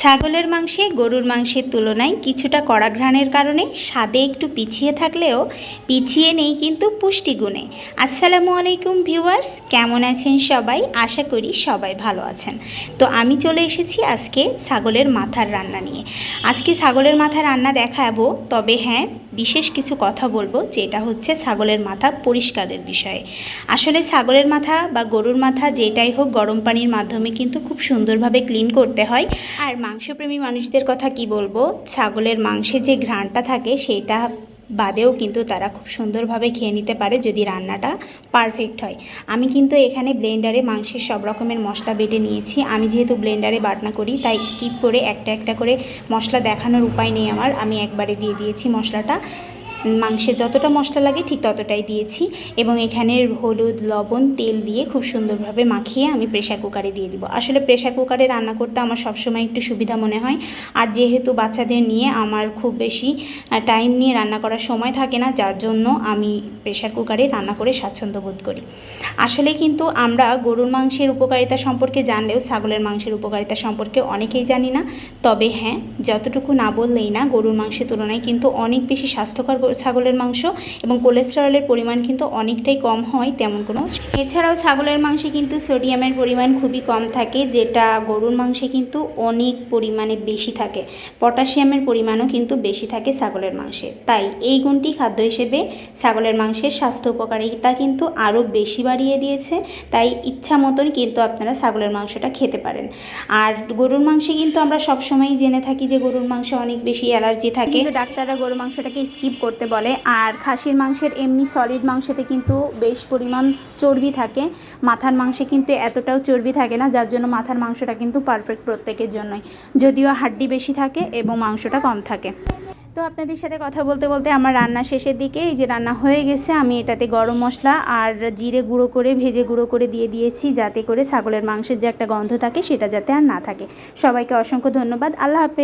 ছাগলের মাংসে গরুর মাংসের তুলনায় কিছুটা কড়া ঘ্রাণের কারণে স্বাদে একটু পিছিয়ে থাকলেও পিছিয়ে নেই কিন্তু পুষ্টিগুণে। আসসালামু আলাইকুম ভিউয়ার্স, কেমন আছেন সবাই? আশা করি সবাই ভালো আছেন। তো আমি চলে এসেছি আজকে ছাগলের মাথার রান্না নিয়ে। আজকে ছাগলের মাথা রান্না দেখাবো, তবে হ্যাঁ বিশেষ কিছু কথা বলবো, যেটা হচ্ছে ছাগলের মাথা পরিষ্কারের বিষয়ে। আসলে ছাগলের মাথা বা গরুর মাথা যেটাই হোক গরম পানির মাধ্যমে কিন্তু খুব সুন্দরভাবে ক্লিন করতে হয়। আর মাংসপ্রেমী মানুষদের কথা কি বলবো, ছাগলের মাংসে যে ঘ্রাণটা থাকে সেটা বাদেও কিন্তু তারা খুব সুন্দরভাবে খেয়ে নিতে পারে যদি রান্নাটা পারফেক্ট হয়। আমি কিন্তু এখানে ব্লেন্ডারে মাংসের সব রকমের মশলা বেটে নিয়েছি। আমি যেহেতু ব্লেন্ডারে বাটনা করি তাই স্কিপ করে একটা একটা করে মশলা দেখানোর উপায় নেই আমার। আমি একবারে দিয়ে দিয়েছি মশলাটা। মাংসে যতটা মশলা লাগে ঠিক ততটাই দিয়েছি এবং এখানে হলুদ, লবণ, তেল দিয়ে খুব সুন্দরভাবে মাখিয়ে আমি প্রেশার কুকারে দিয়ে দিব। আসলে প্রেশার কুকারে রান্না করতে আমার সবসময় একটু সুবিধা মনে হয়। আর যেহেতু বাচ্চাদের নিয়ে আমার খুব বেশি টাইম নিয়ে রান্না করার সময় থাকে না, যার জন্য আমি প্রেশার কুকারে রান্না করে স্বাচ্ছন্দ্য বোধ করি। আসলে কিন্তু আমরা গরুর মাংসের উপকারিতা সম্পর্কে জানলেও ছাগলের মাংসের উপকারিতা সম্পর্কে অনেকেই জানি না। তবে হ্যাঁ, যতটুকু না বললেই না, গরুর মাংসের তুলনায় কিন্তু অনেক বেশি স্বাস্থ্যকর ছাগলের মাংস এবং কোলেস্টেরলের পরিমাণ কিন্তু অনেকটাই কম হয় তেমন কোনো। এছাড়াও ছাগলের মাংসে কিন্তু সোডিয়ামের পরিমাণ খুবই কম থাকে, যেটা গরুর মাংসে কিন্তু অনেক পরিমাণে বেশি থাকে। পটাশিয়ামের পরিমাণও কিন্তু বেশি থাকে ছাগলের মাংসে। তাই এই গুণটি খাদ্য হিসেবে ছাগলের মাংসের স্বাস্থ্য উপকারিতা কিন্তু আরও বেশি বাড়িয়ে দিয়েছে। তাই ইচ্ছা মতন কিন্তু আপনারা ছাগলের মাংসটা খেতে পারেন। আর গরুর মাংসে কিন্তু আমরা সবসময়ই জেনে থাকি যে গরুর মাংসে অনেক বেশি অ্যালার্জি থাকে, কিন্তু ডাক্তাররা গরুর মাংসটাকে স্কিপ করতে বলে। আর খাসির মাংসের এমনি সলিড মাংসতে কিন্তু বেশ পরিমাণ চর্বি থাকে, মাথার মাংসে কিন্তু এতটাও চর্বি থাকে না, যার জন্য মাথার মাংসটা কিন্তু পারফেক্ট প্রত্যেকের জন্যই, যদিও হাড্ডি বেশি থাকে এবং মাংসটা কম থাকে। তো আপনাদের সাথে কথা বলতে বলতে আমার রান্না শেষের দিকে, এই যে রান্না হয়ে গেছে, আমি এটাতে গরম মশলা আর জিরে গুঁড়ো করে ভেজে গুঁড়ো করে দিয়ে দিয়েছি, যাতে করে ছাগলের মাংসের যে একটা গন্ধ থাকে সেটা যাতে আর না থাকে। সবাইকে অসংখ্য ধন্যবাদ। আল্লাহ হাফেজ।